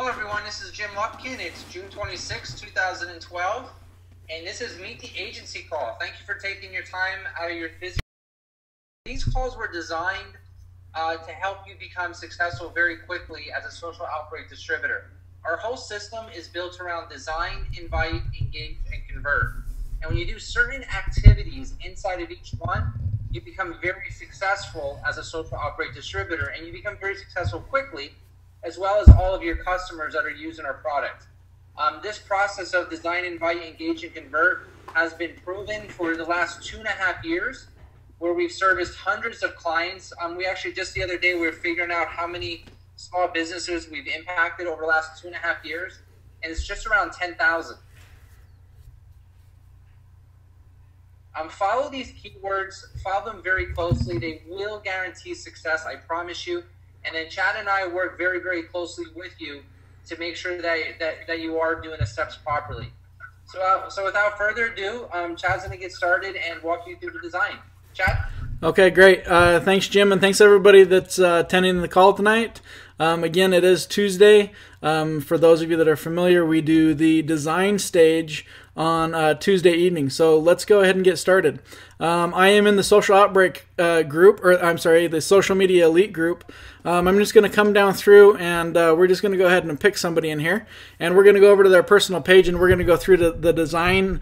Hello everyone, this is Jim Lupkin. It's June 26, 2012, and this is Meet the Agency Call. Thank you for taking your time out of your busy. These calls were designed to help you become successful very quickly as a social outbreak distributor. Our whole system is built around design, invite, engage, and convert. And when you do certain activities inside of each one, you become very successful as a social outbreak distributor, and you become very successful quickly, as well as all of your customers that are using our product. This process of design, invite, engage, and convert has been proven for the last 2.5 years, where we've serviced hundreds of clients. We actually, just the other day, we were figuring out how many small businesses we've impacted over the last 2.5 years, and it's just around 10,000. Follow these keywords, follow them very closely. They will guarantee success, I promise you. And then Chad and I work very, very closely with you to make sure that you are doing the steps properly. So without further ado, Chad's going to get started and walk you through the design. Chad? Okay, great. Thanks, Jim, and thanks everybody that's attending the call tonight. Again, it is Tuesday. For those of you that are familiar, we do the design stage on Tuesday evening. So let's go ahead and get started. I am in the Social Outbreak group, or I'm sorry, the Social Media Elite group. I'm just going to come down through, and we're just going to go ahead and pick somebody in here, and we're going to go over to their personal page, and we're going to go through the design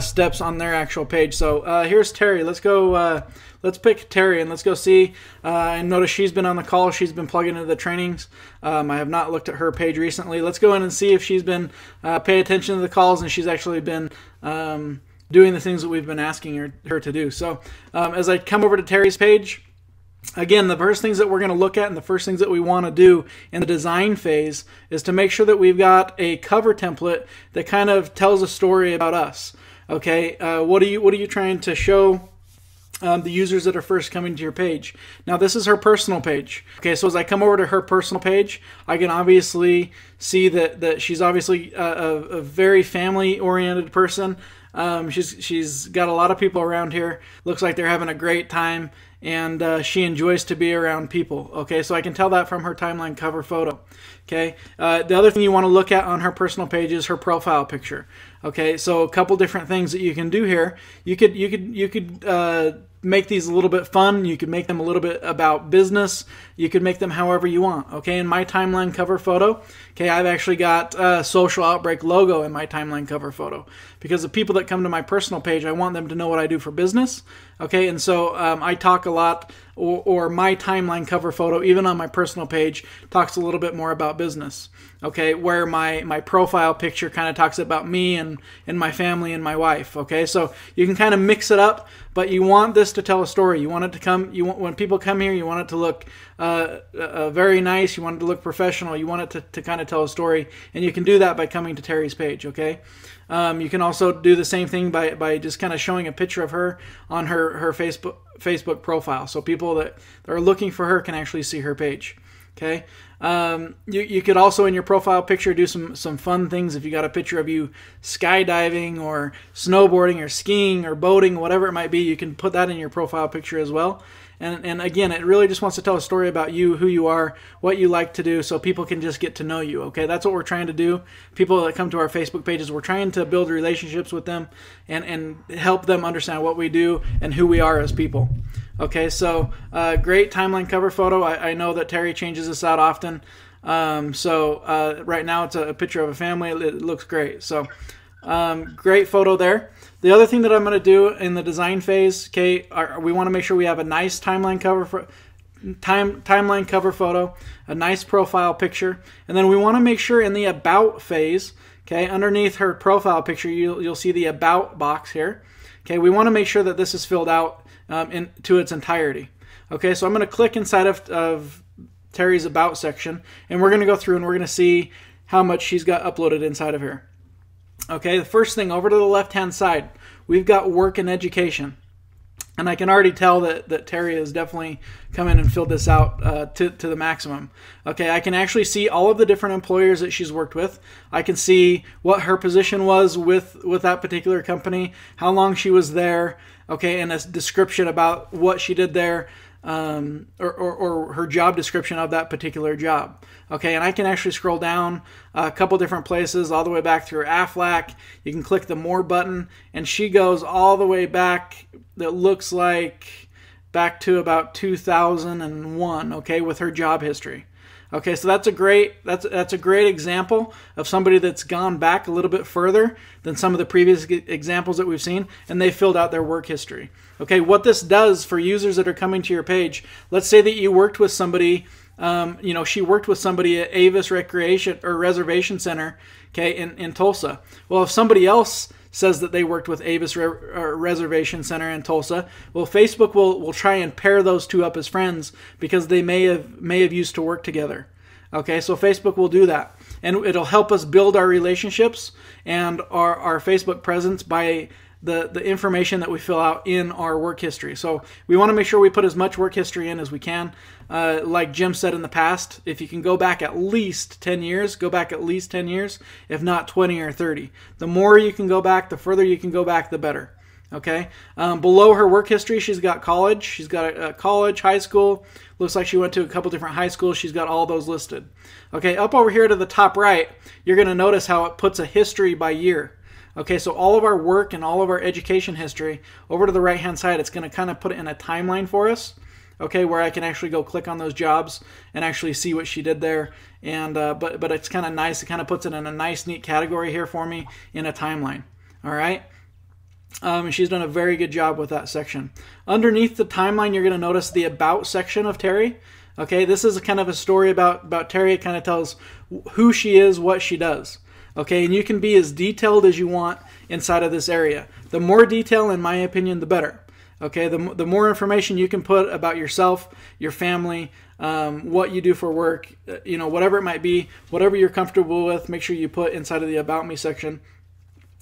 steps on their actual page. So here's Terry. Let's go. Let's pick Terry, and let's go see. And notice she's been on the call. She's been plugging into the trainings. I have not looked at her page recently. Let's go in and see if she's been pay attention to the calls, and she's actually been doing the things that we've been asking her to do. So as I come over to Terry's page, again, the first things that we're going to look at and the first things that we want to do in the design phase is to make sure that we've got a cover template that kind of tells a story about us. Okay, what are you trying to show the users that are first coming to your page? Now, this is her personal page. Okay, so as I come over to her personal page, I can obviously see that she's obviously a very family-oriented person. She's got a lot of people around here. Looks like they're having a great time, and she enjoys to be around people. Okay, so I can tell that from her timeline cover photo. Okay, the other thing you want to look at on her personal page is her profile picture. Okay, so a couple different things that you can do here. You could make these a little bit fun. You could make them a little bit about business. You could make them however you want. Okay, in my timeline cover photo, okay, I've actually got a Social Outbreak logo in my timeline cover photo, because the people that come to my personal page, I want them to know what I do for business. Okay, and so I talk a lot, or my timeline cover photo, even on my personal page, talks a little bit more about business. Okay, where my profile picture kind of talks about me and my family and my wife. Okay, so you can kind of mix it up, but you want this to tell a story. You want it to come. When people come here, you want it to look very nice. You want it to look professional. You want it to kind of tell a story, and you can do that by coming to Terry's page. Okay, you can also do the same thing by just kind of showing a picture of her on her Facebook profile, so people that are looking for her can actually see her page. Okay, you could also in your profile picture do some fun things. If you got a picture of you skydiving or snowboarding or skiing or boating, whatever it might be, you can put that in your profile picture as well. And again, it really just wants to tell a story about you, who you are, what you like to do, so people can just get to know you. Okay, that's what we're trying to do. People that come to our Facebook pages, we're trying to build relationships with them and help them understand what we do and who we are as people. Okay, so great timeline cover photo. I know that Terry changes this out often. So right now it's a picture of a family. It looks great. So great photo there. The other thing that I'm going to do in the design phase, okay, we want to make sure we have a nice timeline cover photo, a nice profile picture, and then we want to make sure in the about phase, okay, underneath her profile picture, you'll see the about box here. Okay, we want to make sure that this is filled out to its entirety. Okay, so I'm going to click inside of Terry's about section, and we're going to go through and we're going to see how much she's got uploaded inside of here. Okay, the first thing over to the left-hand side, we've got work and education. And I can already tell that Terry has definitely come in and filled this out to the maximum. Okay, I can actually see all of the different employers that she's worked with. I can see what her position was with that particular company, how long she was there, okay, and a description about what she did there. or her job description of that particular job. Okay, and I can actually scroll down a couple different places all the way back through Aflac. You can click the More button, and she goes all the way back, that looks like back to about 2001, okay, with her job history. Okay, so that's a great example of somebody that's gone back a little bit further than some of the previous examples that we've seen, and they filled out their work history. Okay, what this does for users that are coming to your page, let's say that you worked with somebody, she worked with somebody at Avis Recreation or Reservation Center, okay, in Tulsa. Well, if somebody else says that they worked with Avis Reservation Center in Tulsa, well, Facebook will try and pair those two up as friends because they may have used to work together. Okay, so Facebook will do that, and it'll help us build our relationships and our Facebook presence by the information that we fill out in our work history. So we want to make sure we put as much work history in as we can. Like Jim said in the past, if you can go back at least 10 years, go back at least 10 years, if not 20 or 30. The more you can go back, the further you can go back, the better. Okay. Below her work history, she's got college. She's got a college, high school. Looks like she went to a couple different high schools. She's got all those listed. Okay. Up over here to the top right, you're going to notice how it puts a history by year. Okay, so all of our work and all of our education history, over to the right-hand side, it's going to kind of put it in a timeline for us, okay, where I can actually go click on those jobs and actually see what she did there. And but it's kind of nice. It kind of puts it in a nice, neat category here for me in a timeline. All right. She's done a very good job with that section. Underneath the timeline, you're going to notice the About section of Terry. Okay, this is a kind of a story about Terry. It kind of tells who she is, what she does. Okay, and you can be as detailed as you want inside of this area. The more detail, in my opinion, the better. Okay, the more information you can put about yourself, your family, what you do for work, whatever it might be, whatever you're comfortable with, make sure you put inside of the About Me section.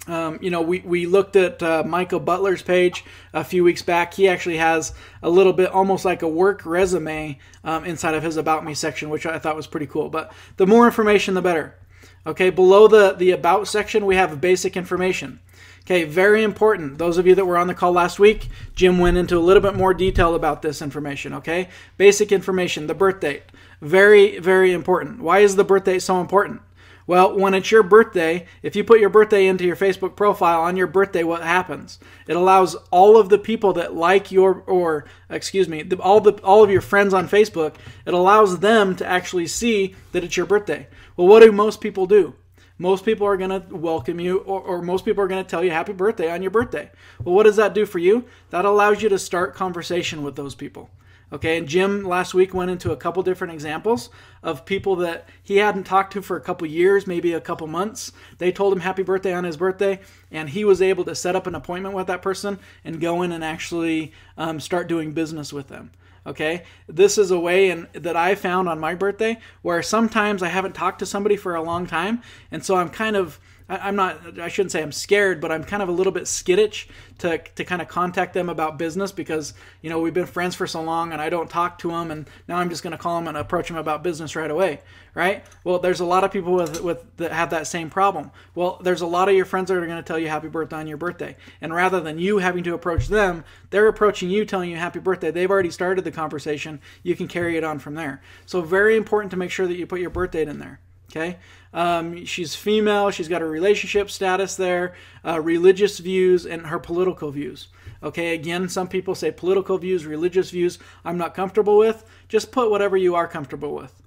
We looked at Michael Butler's page a few weeks back. He actually has a little bit almost like a work resume inside of his About Me section, which I thought was pretty cool. But the more information, the better. Okay, below the About section, we have basic information. Okay, very important. Those of you that were on the call last week, Jim went into a little bit more detail about this information, okay? Basic information, the birth date. Very, very important. Why is the birth date so important? Well, when it's your birthday, if you put your birthday into your Facebook profile on your birthday, what happens? It allows all of the people that like all of your friends on Facebook, it allows them to actually see that it's your birthday. Well, what do most people do? Most people are going to welcome you, or most people are going to tell you happy birthday on your birthday. Well, what does that do for you? That allows you to start conversation with those people. Okay, and Jim last week went into a couple different examples of people that he hadn't talked to for a couple years, maybe a couple months. They told him happy birthday on his birthday, and he was able to set up an appointment with that person and go in and actually start doing business with them. Okay, this is a way that I found on my birthday where sometimes I haven't talked to somebody for a long time, and so I shouldn't say I'm scared, but I'm kind of a little bit skittish to kind of contact them about business because, we've been friends for so long and I don't talk to them, and now I'm just going to call them and approach them about business right away, right? Well, there's a lot of people that have that same problem. Well, there's a lot of your friends that are going to tell you happy birthday on your birthday, and rather than you having to approach them, they're approaching you telling you happy birthday. They've already started the conversation. You can carry it on from there. So very important to make sure that you put your birth date in there. Okay, she's female. She's got her relationship status there, religious views, and her political views. Okay, again, some people say political views, religious views, I'm not comfortable with. Just put whatever you are comfortable with.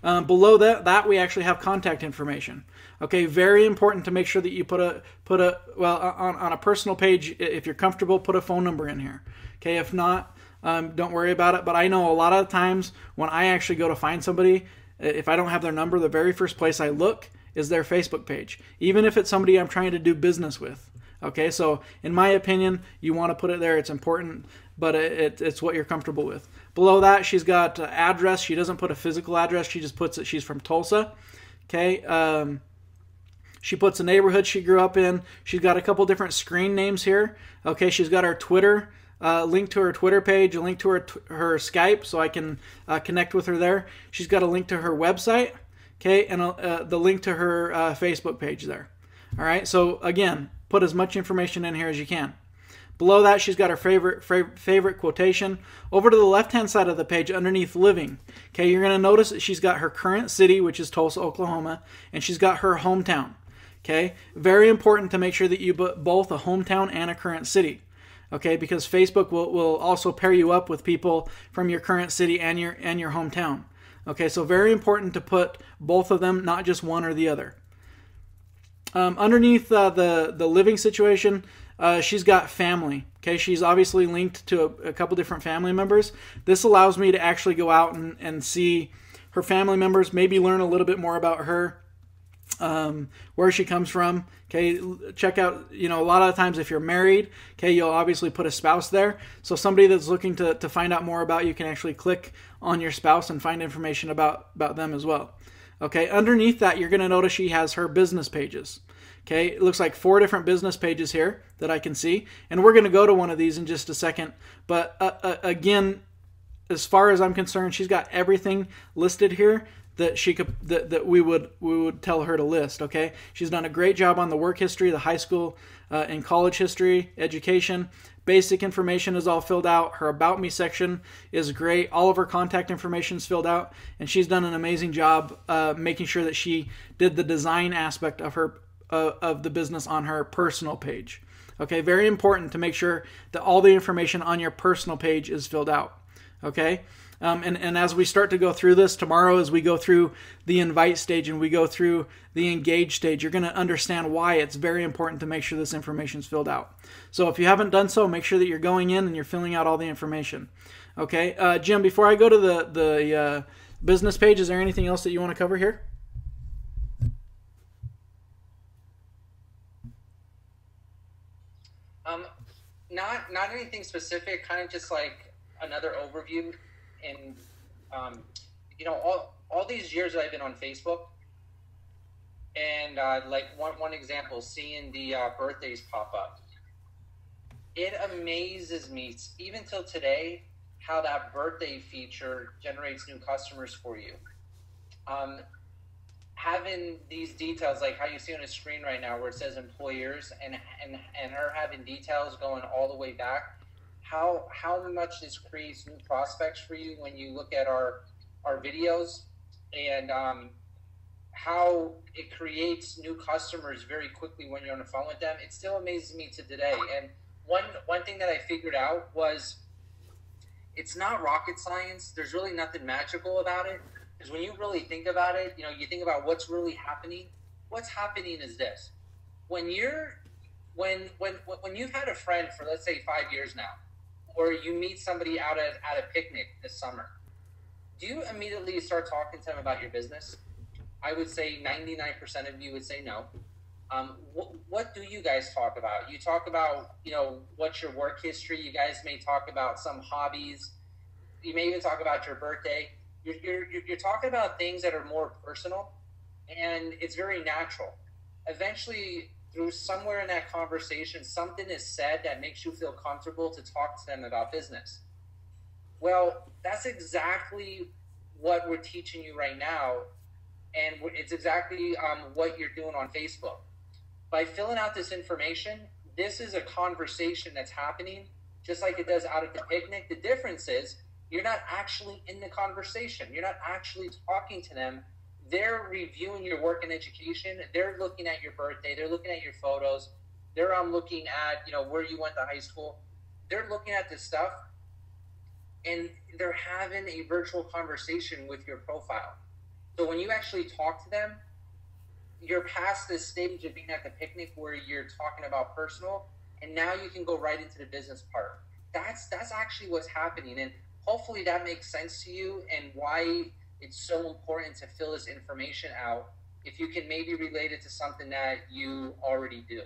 Below that we actually have contact information. Okay, very important to make sure that you put on a personal page, if you're comfortable, put a phone number in here. Okay, if not, don't worry about it. But I know a lot of times when I actually go to find somebody, if I don't have their number, the very first place I look is their Facebook page, even if it's somebody I'm trying to do business with. Okay, so in my opinion, you want to put it there. It's important, but it's what you're comfortable with. Below that, she's got address. She doesn't put a physical address. She just puts that she's from Tulsa. Okay, she puts a neighborhood she grew up in. She's got a couple different screen names here. Okay, she's got her Twitter. Link to her Twitter page, a link to her Skype, so I can connect with her there. She's got a link to her website, okay, and the link to her Facebook page there. All right, so again, put as much information in here as you can. Below that, she's got her favorite quotation. Over to the left-hand side of the page, underneath living, okay, you're going to notice that she's got her current city, which is Tulsa, Oklahoma, and she's got her hometown. Okay, very important to make sure that you put both a hometown and a current city. Okay, because Facebook will also pair you up with people from your current city and your hometown. Okay, so very important to put both of them, not just one or the other. Underneath the living situation, she's got family. Okay, she's obviously linked to a couple different family members. This allows me to actually go out and see her family members, maybe learn a little bit more about her, where she comes from. Okay, check out, a lot of the times if you're married, okay, you'll obviously put a spouse there. So somebody that's looking to find out more about you can actually click on your spouse and find information about them as well. Okay, underneath that, you're going to notice she has her business pages. Okay, it looks like 4 different business pages here that I can see. And we're going to go to one of these in just a second. But again, as far as I'm concerned, she's got everything listed here that she could that we would tell her to list. Okay, she's done a great job on the work history, the high school and college history, education. Basic information is all filled out. Her About Me section is great. All of her contact information is filled out, and she's done an amazing job making sure that she did the design aspect of her of the business on her personal page. Okay, very important to make sure that all the information on your personal page is filled out. Okay, and as we start to go through this tomorrow, as we go through the invite stage and we go through the engage stage, you're going to understand why it's very important to make sure this information is filled out. So if you haven't done so, make sure that you're going in and you're filling out all the information. Okay, Jim, before I go to the business page, is there anything else that you want to cover here? Not anything specific, kind of just like another overview. And all these years that I've been on Facebook, and like one example, seeing the birthdays pop up, it amazes me even till today how that birthday feature generates new customers for you. Having these details, like how you see on the screen right now where it says employers, and her having details going all the way back, how much this creates new prospects for you when you look at our videos, and how it creates new customers very quickly when you're on the phone with them. It still amazes me to today. And one thing that I figured out was it's not rocket science. There's really nothing magical about it. Because when you really think about it, you think about what's really happening. What's happening is this: when you've had a friend for, let's say, 5 years now, or you meet somebody out at a picnic this summer, do you immediately start talking to them about your business? I would say 99% of you would say no. What do you guys talk about? You talk about, what's your work history. You guys may talk about some hobbies. You may even talk about your birthday. You're talking about things that are more personal, and it's very natural. Eventually, through somewhere in that conversation, something is said that makes you feel comfortable to talk to them about business. Well, that's exactly what we're teaching you right now, and it's exactly what you're doing on Facebook. By filling out this information, this is a conversation that's happening just like it does out at the picnic. The difference is you're not actually in the conversation. You're not actually talking to them. They're reviewing your work and education. They're looking at your birthday. They're looking at your photos. They're looking at, where you went to high school. They're looking at this stuff, and they're having a virtual conversation with your profile. So when you actually talk to them, you're past this stage of being at the picnic where you're talking about personal, and now you can go right into the business part. That's actually what's happening, and hopefully that makes sense to you and why it's so important to fill this information out if you can maybe relate it to something that you already do.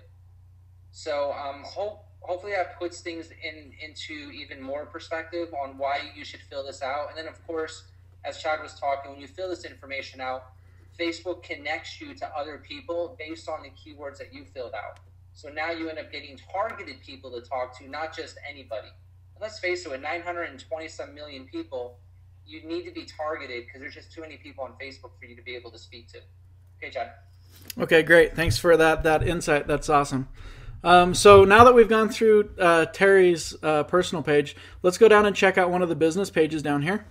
So hopefully that puts things into even more perspective on why you should fill this out. And then, of course, as Chad was talking, when you fill this information out, Facebook connects you to other people based on the keywords that you filled out. So now you end up getting targeted people to talk to, not just anybody. And let's face it, with 920-some million people, you need to be targeted because there's just too many people on Facebook for you to be able to speak to. Okay, Chad. Okay, great. Thanks for that insight. That's awesome. So now that we've gone through Terry's personal page, let's go down and check out one of the business pages down here.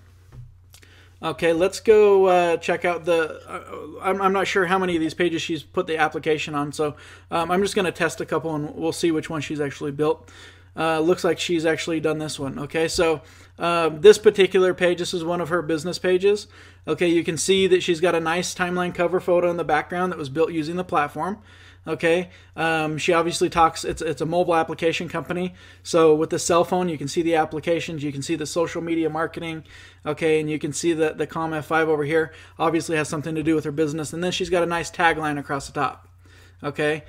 Okay, let's go check out the, I'm not sure how many of these pages she's put the application on, so I'm just going to test a couple and we'll see which one she's actually built. Looks like she's actually done this one. Okay, so this particular page, this is one of her business pages. Okay, you can see that she's got a nice timeline cover photo in the background that was built using the platform. Okay, she obviously talks, it's a mobile application company, so with the cell phone you can see the applications, you can see the social media marketing, okay, and you can see that the Calm F5 over here obviously has something to do with her business, and then she's got a nice tagline across the top. Okay,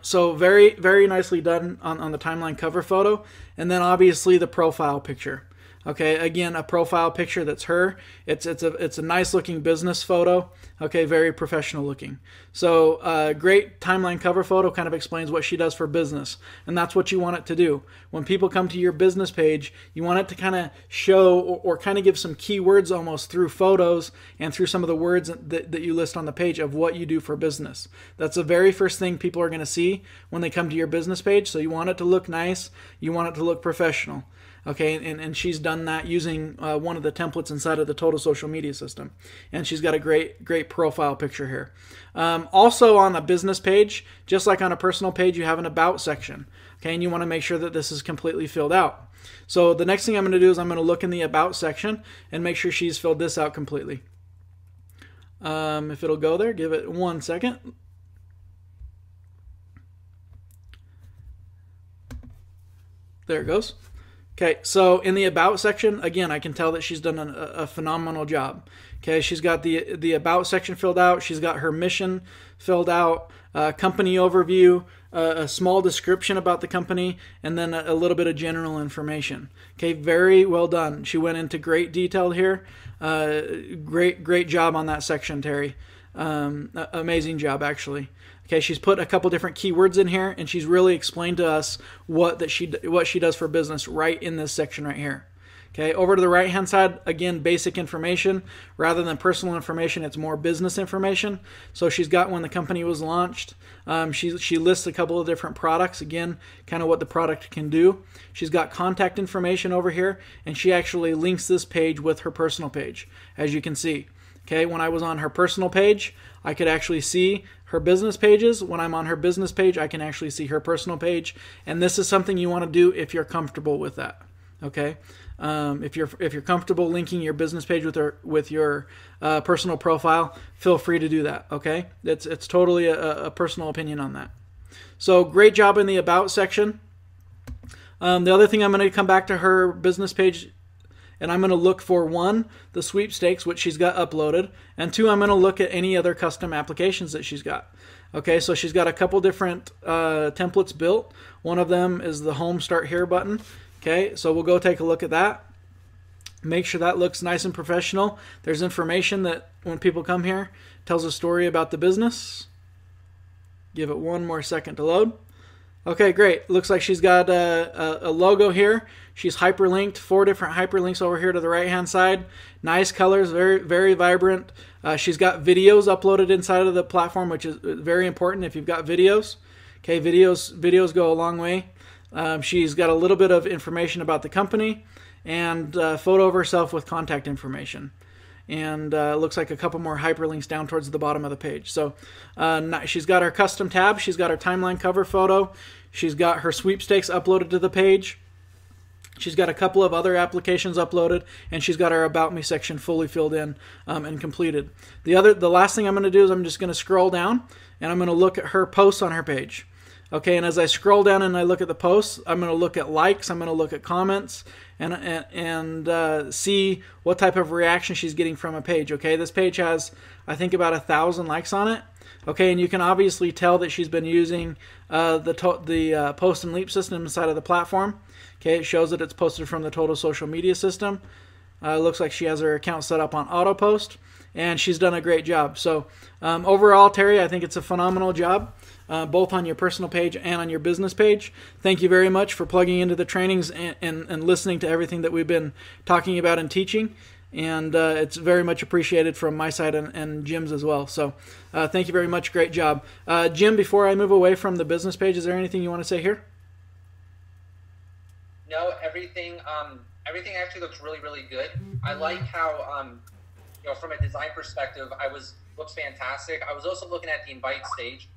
so very, very nicely done on the timeline cover photo, and then obviously the profile picture. Okay, again, a profile picture that's her. It's a nice looking business photo. Okay, very professional looking. So great timeline cover photo, kind of explains what she does for business, and that's what you want it to do. When people come to your business page, you want it to kind of show or kind of give some keywords almost through photos and through some of the words that you list on the page of what you do for business. That's the very first thing people are going to see when they come to your business page. So you want it to look nice. You want it to look professional. Okay, and she's done that using one of the templates inside of the Total Social Media system. And she's got a great profile picture here. Also on a business page, just like on a personal page, you have an About section. Okay, and you want to make sure that this is completely filled out. So the next thing I'm going to do is I'm going to look in the About section and make sure she's filled this out completely. If it'll go there, give it 1 second. There it goes. Okay, so in the About section, again, I can tell that she's done a phenomenal job. Okay, she's got the About section filled out. She's got her mission filled out, company overview, a small description about the company, and then a little bit of general information. Okay, very well done. She went into great detail here. Great job on that section, Terry. Amazing job, actually. Okay, she's put a couple different keywords in here, and she's really explained to us what she does for business right in this section right here. Okay, over to the right-hand side, again, basic information. Rather than personal information, it's more business information. So she's got when the company was launched. She lists a couple of different products, again, kind of what the product can do. She's got contact information over here, and she actually links this page with her personal page, as you can see. Okay, when I was on her personal page, I could actually see her business pages. When I'm on her business page, I can actually see her personal page. And this is something you want to do if you're comfortable with that. Okay, if you're comfortable linking your business page with your personal profile, feel free to do that. Okay, it's totally a personal opinion on that. So great job in the About section. The other thing, I'm going to come back to her business page, and I'm going to look for 1, the sweepstakes, which she's got uploaded, and 2, I'm going to look at any other custom applications that she's got. Okay, so she's got a couple different templates built. One of them is the Home Start Here button. Okay, so we'll go take a look at that. Make sure that looks nice and professional. There's information that when people come here, tells a story about the business. Give it 1 more second to load. Okay, great. Looks like she's got a logo here. She's hyperlinked, 4 different hyperlinks over here to the right-hand side. Nice colors, very, very vibrant. She's got videos uploaded inside of the platform, which is very important if you've got videos. Okay, videos go a long way. She's got a little bit of information about the company and a photo of herself with contact information. And looks like a couple more hyperlinks down towards the bottom of the page. So she's got her custom tab. She's got her timeline cover photo. She's got her sweepstakes uploaded to the page. She's got a couple of other applications uploaded, and she's got her About Me section fully filled in and completed. The last thing I'm going to do is I'm just going to scroll down, and I'm going to look at her posts on her page. Okay, and as I scroll down and I look at the posts, I'm going to look at likes, I'm going to look at comments, and see what type of reaction she's getting from a page. Okay, this page has, I think, about 1,000 likes on it. Okay, and you can obviously tell that she's been using the Post and Leap system inside of the platform. Okay, it shows that it's posted from the Total Social Media system. Looks like she has her account set up on auto post, and she's done a great job. So overall, Terry, I think it's a phenomenal job, both on your personal page and on your business page. Thank you very much for plugging into the trainings and listening to everything that we've been talking about and teaching. and it's very much appreciated from my side and Jim's as well. So thank you very much. Great job. Jim, before I move away from the business page, is there anything you want to say here? No, everything actually looks really, really good. I like how, from a design perspective, looks fantastic. I was also looking at the invite stage,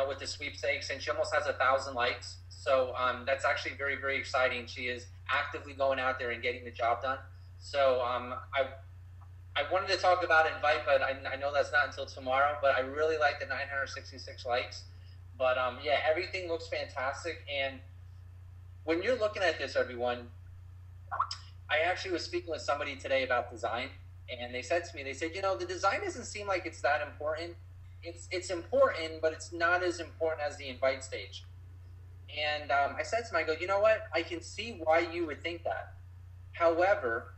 with the sweepstakes, and she almost has 1,000 likes. So that's actually very, very exciting. She is actively going out there and getting the job done. So I wanted to talk about invite, but I know that's not until tomorrow. But I really like the 966 likes. But yeah, everything looks fantastic. And when you're looking at this, everyone, I actually was speaking with somebody today about design, and they said to me, the design doesn't seem like it's that important. It's important, but it's not as important as the invite stage. And I said to him, I go, you know what? I can see why you would think that. However,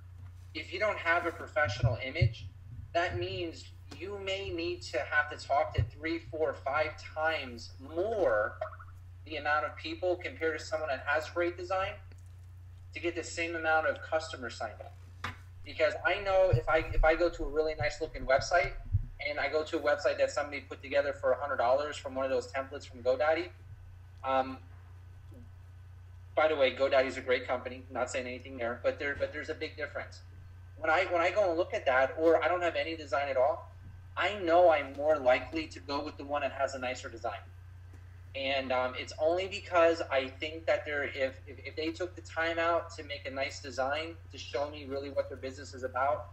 if you don't have a professional image, that means you may need to have to talk to 3, 4, 5 times more the amount of people compared to someone that has great design to get the same amount of customers signed up. Because I know if I go to a really nice looking website and I go to a website that somebody put together for $100 from one of those templates from GoDaddy, by the way, GoDaddy is a great company, not saying anything there, but there's a big difference. When I go and look at that, or I don't have any design at all, I know I'm more likely to go with the one that has a nicer design. And it's only because I think that if they took the time out to make a nice design to show me really what their business is about,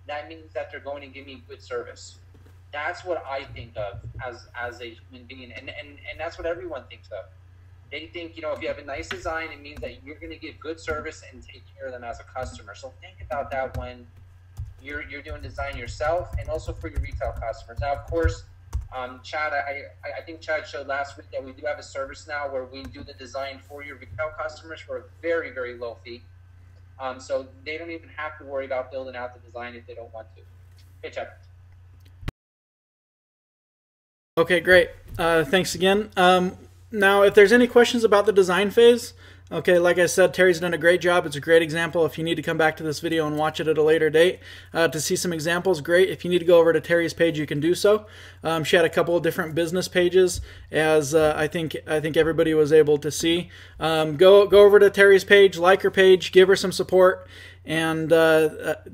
that means that they're going to give me good service. That's what I think of as a human being, and that's what everyone thinks of. They think, if you have a nice design, it means that you're going to give good service and take care of them as a customer. So think about that when you're doing design yourself, and also for your retail customers. Now, of course, Chad, I think Chad showed last week that we do have a service now where we do the design for your retail customers for a very, very low fee. So they don't even have to worry about building out the design if they don't want to. Hey, Chad. Okay, great. Thanks again. Now, if there's any questions about the design phase, okay, like I said, Terry's done a great job. It's a great example. If you need to come back to this video and watch it at a later date to see some examples, great. If you need to go over to Terry's page, you can do so. She had a couple of different business pages, as I think everybody was able to see. Go over to Terry's page, like her page, give her some support. And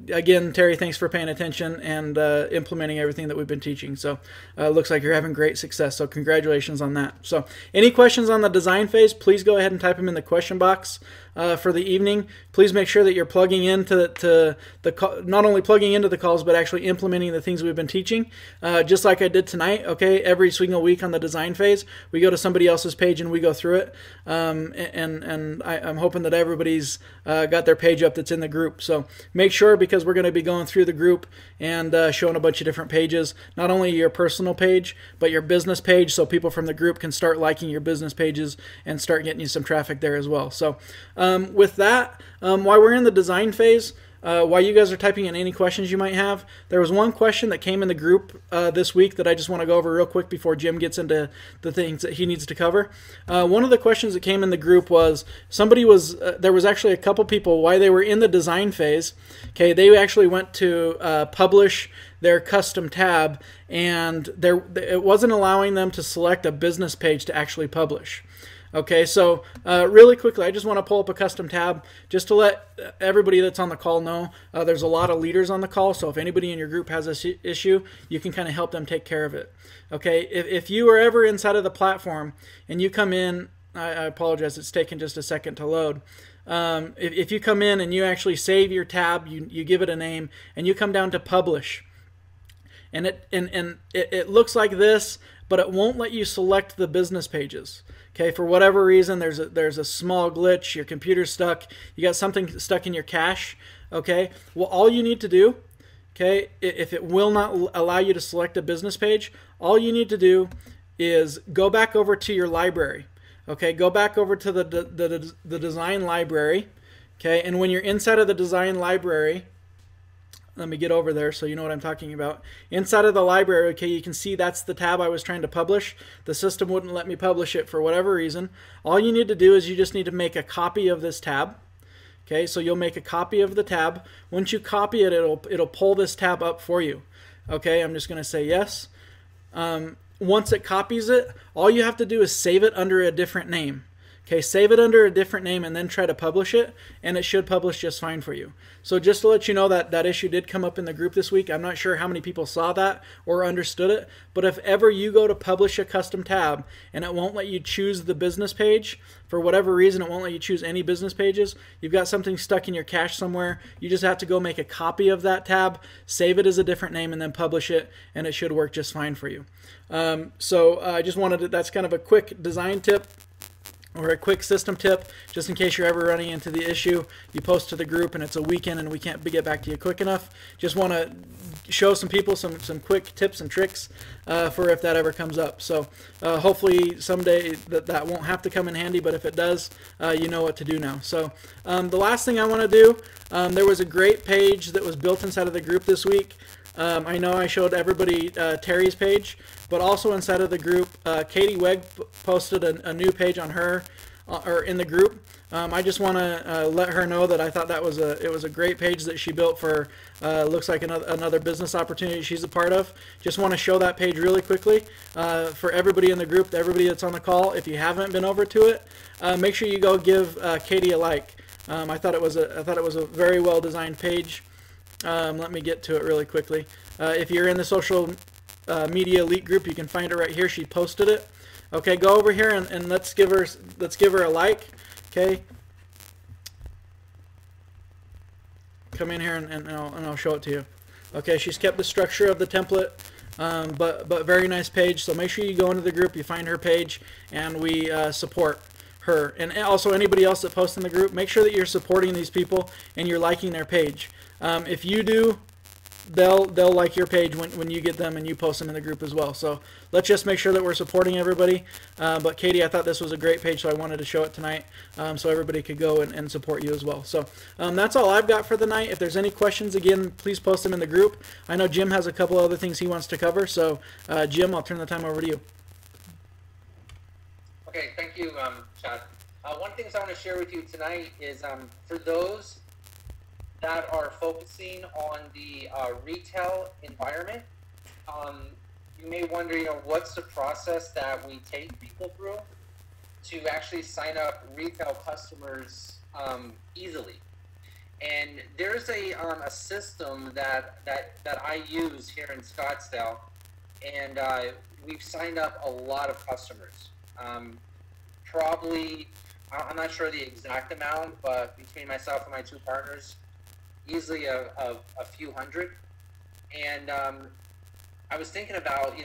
again, Terry, thanks for paying attention and implementing everything that we've been teaching. So it looks like you're having great success. So congratulations on that. So any questions on the design phase, please go ahead and type them in the question box for the evening. Please make sure that you're plugging into not only plugging into the calls, but actually implementing the things we've been teaching. Just like I did tonight, okay, every single week on the design phase, we go to somebody else's page and we go through it. And I'm hoping that everybody's got their page up that's in the group. So make sure, because we're going to be going through the group and showing a bunch of different pages, not only your personal page, but your business page, so people from the group can start liking your business pages and start getting you some traffic there as well. So with that, while we're in the design phase, while you guys are typing in any questions you might have, there was one question that came in the group this week that I just want to go over real quick before Jim gets into the things that he needs to cover. One of the questions that came in the group was there was actually a couple people, while they were in the design phase, okay, they actually went to publish their custom tab, and it wasn't allowing them to select a business page to actually publish. Okay, so really quickly, I just want to pull up a custom tab just to let everybody that's on the call know. There's a lot of leaders on the call, so if anybody in your group has this issue, you can kind of help them take care of it. Okay, if you are ever inside of the platform and you come in, I apologize, it's taking just a second to load. If you come in and you actually save your tab, you give it a name, and you come down to publish, and it looks like this, but it won't let you select the business pages. Okay, for whatever reason, there's a small glitch, your computer's stuck, you got something stuck in your cache. Okay, well, all you need to do, okay, if it will not allow you to select a business page, all you need to do is go back over to your library. Okay, go back over to the design library. Okay, and when you're inside of the design library, let me get over there so you know what I'm talking about. Inside of the library, okay, you can see that's the tab I was trying to publish. The system wouldn't let me publish it for whatever reason. All you need to do is you just need to make a copy of this tab. Okay, so you'll make a copy of the tab. Once you copy it, it'll pull this tab up for you. Okay, I'm just going to say yes. Once it copies it, all you have to do is save it under a different name. Okay, save it under a different name and then try to publish it, and it should publish just fine for you. So just to let you know that that issue did come up in the group this week. I'm not sure how many people saw that or understood it, but if ever you go to publish a custom tab and it won't let you choose the business page, for whatever reason it won't let you choose any business pages, you've got something stuck in your cache somewhere, you just have to go make a copy of that tab, save it as a different name, and then publish it, and it should work just fine for you. So I just wanted to, that's kind of a quick design tip, or a quick system tip, just in case you're ever running into the issue. You post to the group and it's a weekend and we can't get back to you quick enough. Just want to show some people some quick tips and tricks for if that ever comes up. So hopefully someday that won't have to come in handy, but if it does, you know what to do now. So the last thing I want to do, there was a great page that was built inside of the group this week. I know I showed everybody Terry's page, but also inside of the group, Katie Wegg posted a new page on her, or in the group. I just want to let her know that I thought it was a great page that she built for, looks like another business opportunity she's a part of. Just want to show that page really quickly for everybody in the group, everybody that's on the call. If you haven't been over to it, make sure you go give Katie a like. I thought it was a very well designed page. Let me get to it really quickly. If you're in the social media elite group, you can find it right here. She posted it. Okay, go over here and let's give her a like. Okay, come in here and I'll show it to you. Okay, she's kept the structure of the template, but very nice page. So make sure you go into the group, you find her page, and we support her. And also anybody else that posts in the group, make sure that you're supporting these people and you're liking their page. If you do, they'll like your page when you get them and you post them in the group as well. So let's just make sure that we're supporting everybody. But Katie, I thought this was a great page, so I wanted to show it tonight so everybody could go and support you as well. So that's all I've got for the night. If there's any questions, again, please post them in the group. I know Jim has a couple other things he wants to cover. So Jim, I'll turn the time over to you. Okay, thank you, Chad. One thing I want to share with you tonight is for those that are focusing on the retail environment, you may wonder, what's the process that we take people through to actually sign up retail customers easily. And there's a system that I use here in Scottsdale, and we've signed up a lot of customers. Probably, I'm not sure the exact amount, but between myself and my two partners, easily a few hundred. And I was thinking about,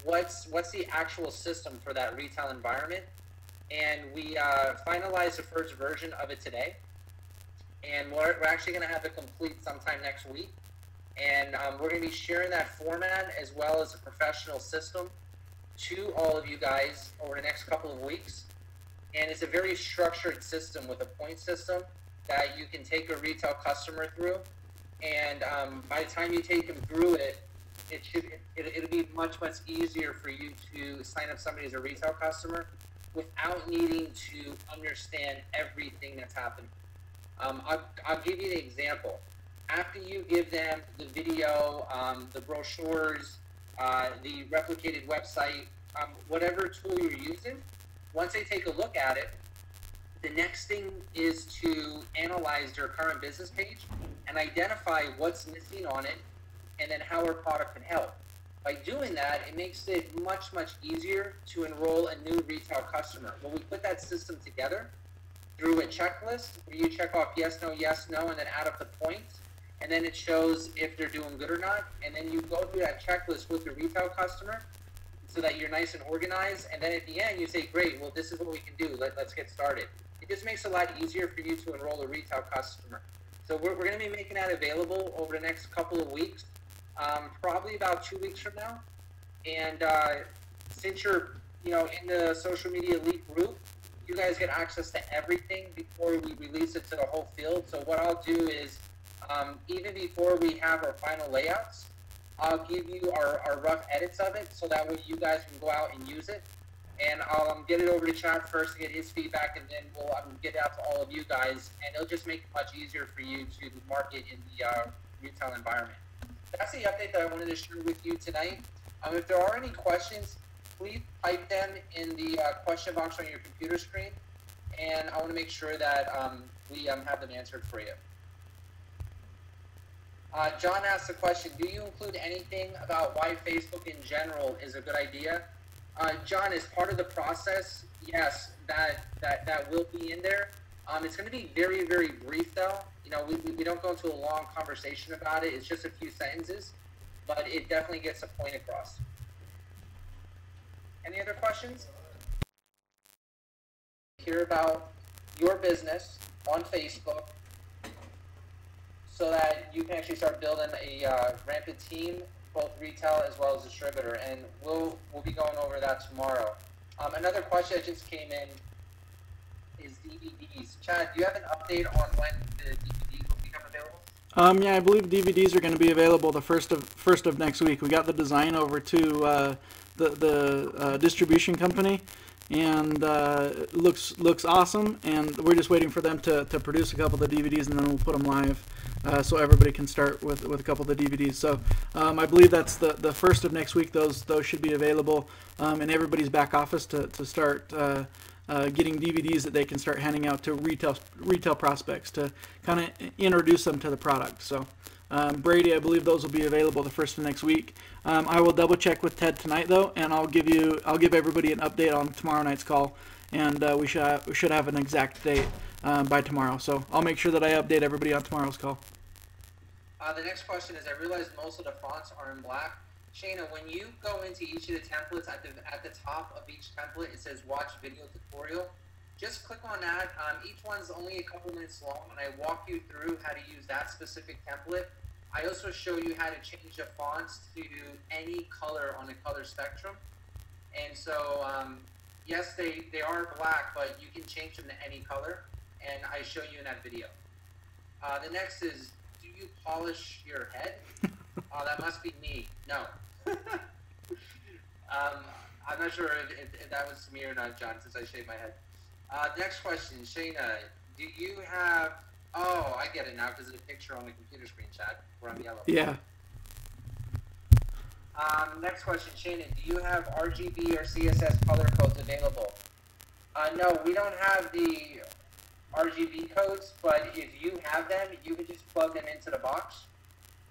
what's the actual system for that retail environment, and we finalized the first version of it today, and we're actually going to have it complete sometime next week, and we're going to be sharing that format as well as a professional system to all of you guys over the next couple of weeks. And it's a very structured system with a point system that you can take a retail customer through, and by the time you take them through it, it'll be much easier for you to sign up somebody as a retail customer without needing to understand everything that's happening. I'll give you an example. After you give them the video, the brochures, the replicated website, whatever tool you're using, once they take a look at it, the next thing is to analyze their current business page and identify what's missing on it and then how our product can help. By doing that, it makes it much easier to enroll a new retail customer. When we put that system together through a checklist where you check off yes, no, and then add up the points, and then it shows if they're doing good or not, and then you go through that checklist with your retail customer so that you're nice and organized, and then at the end you say, great, well, this is what we can do, let's get started. It just makes it a lot easier for you to enroll a retail customer. So we're going to be making that available over the next couple of weeks, probably about 2 weeks from now. And since you're in the social media elite group, you guys get access to everything before we release it to the whole field. So what I'll do is, even before we have our final layouts, I'll give you our rough edits of it, so that way you guys can go out and use it. and I'll get it over to Chad first to get his feedback, and then we'll get it out to all of you guys, and it'll just make it much easier for you to market in the retail environment. That's the update that I wanted to share with you tonight. If there are any questions, please type them in the question box on your computer screen, and I want to make sure that we have them answered for you. John asked the question, do you include anything about why Facebook in general is a good idea? John, as part of the process, yes, that will be in there. It's going to be very, very brief, though. You know, we don't go into a long conversation about it. It's just a few sentences, but it definitely gets a point across. Any other questions? Hear about your business on Facebook so that you can actually start building a rampant team, both retail as well as distributor, and we'll be going over that tomorrow. Another question that just came in is DVDs. Chad, do you have an update on when the DVDs will become available? Yeah, I believe DVDs are going to be available the first of next week. We got the design over to the distribution company, and it looks awesome. And we're just waiting for them to produce a couple of the DVDs, and then we'll put them live, so everybody can start with a couple of the DVDs. So I believe that's the first of next week. Those should be available in everybody's back office to start getting DVDs that they can start handing out to retail prospects to kind of introduce them to the product. So Brady, I believe those will be available the first of next week. I will double check with Ted tonight though, and I'll give everybody an update on tomorrow night's call, and we should have an exact date by tomorrow. So I'll make sure that I update everybody on tomorrow's call. The next question is, I realize most of the fonts are in black. Shayna, when you go into each of the templates, at the top of each template, it says watch video tutorial. Just click on that. Each one's only a couple minutes long, and I walk you through how to use that specific template. I also show you how to change the fonts to any color on the color spectrum. And so, yes, they are black, but you can change them to any color, and I show you in that video. The next is, do you polish your head? That must be me. No. I'm not sure if that was me or not, John, since I shaved my head. Next question, Shayna, do you have... Oh, I get it now because of the picture on the computer screen, Chad, where I'm yellow. Yeah. Next question, Shayna, do you have RGB or CSS color codes available? No, we don't have the RGB codes, but if you have them, you can just plug them into the box,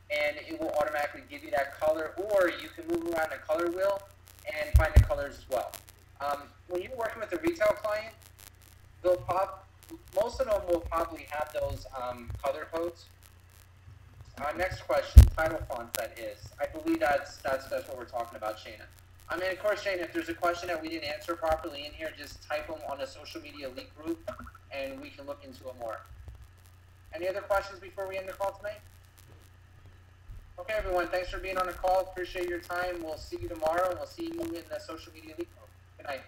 and it will automatically give you that color, or you can move around the color wheel and find the colors as well. When you're working with a retail client, most of them will probably have those color codes. Next question, title font that is. I believe that's what we're talking about, Shayna. I mean, of course, Shayna, if there's a question that we didn't answer properly in here, just type them on the social media leak group, and we can look into it more. Any other questions before we end the call tonight? Okay, everyone, thanks for being on the call. Appreciate your time. We'll see you tomorrow, and we'll see you in the social media leak group. Good night.